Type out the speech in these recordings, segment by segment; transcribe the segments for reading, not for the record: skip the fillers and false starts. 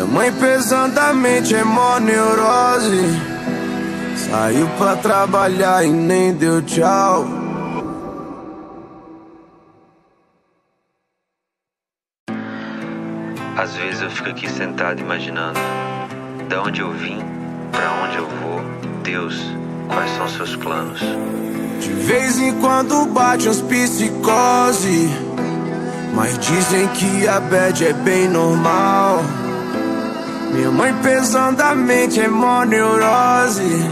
Minha mãe pesadamente é mó neurose. Saiu pra trabalhar e nem deu tchau. Às vezes eu fico aqui sentado imaginando da onde eu vim, pra onde eu vou. Deus, quais são seus planos? De vez em quando bate uns psicose, mas dizem que a bad é bem normal. Minha mãe pesadamente é mó neurose.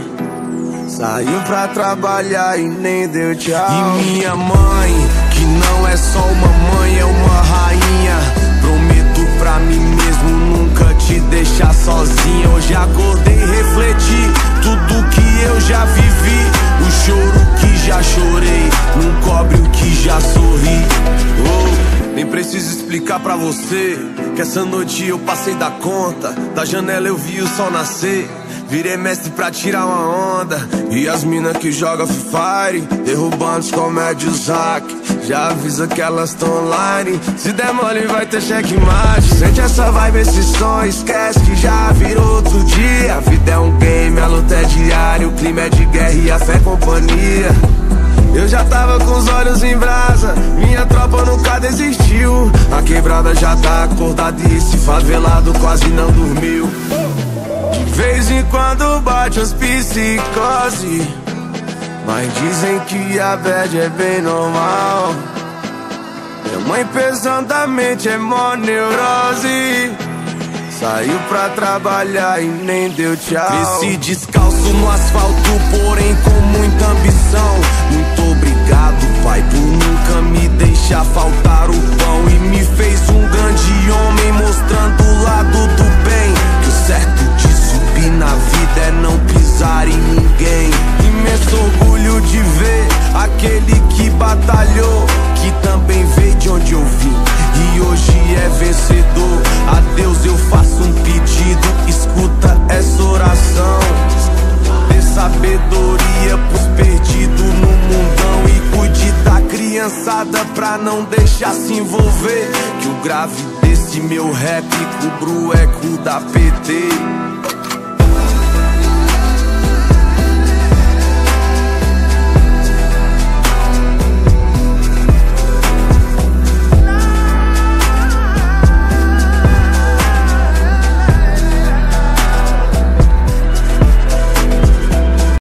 Saiu pra trabalhar e nem deu tchau. E minha mãe, que não é só uma mãe, é uma rainha. Prometo pra mim mesmo nunca te deixar sozinha. Hoje acordei e refleti tudo que eu já vivi. O choro que já chorei não cobre o que já sorri. Oh, nem preciso explicar pra você que essa noite eu passei da conta. Da janela eu vi o sol nascer. Virei mestre pra tirar uma onda. E as mina que joga Free Fire, derrubando os comédios hack. Já avisa que elas tão online. Se der mole vai ter checkmate. Sente essa vibe, esse som, esquece que já virou outro dia. A vida é um game, a luta é diária. O clima é de guerra e a fé é companhia. Eu já tava com os olhos em brasa, minha tropa nunca desistiu. A quebrada já tá acordada e esse favelado quase não dormiu. De vez em quando bate as psicose, mas dizem que a bad é bem normal. Minha mãe pesadamente é mó neurose. Saiu pra trabalhar e nem deu tchau. Cresci descalço no asfalto, porém com muita ambição. Muito obrigado, pai, por nunca me deixar faltar o pão. E me fez um grande homem, mostrando o lado do bem. Que o certo de subir na vida é não pisar em ninguém. Imenso orgulho de ver aquele que batalhou, que também veio de onde eu vim e hoje é vencedor. A Deus eu faço um pedido, escuta essa oração. Dê sabedoria pros perdidos no mundão e cuide da criançada pra não deixar se envolver. Que o grave desse meu rap cubra o eco da PT.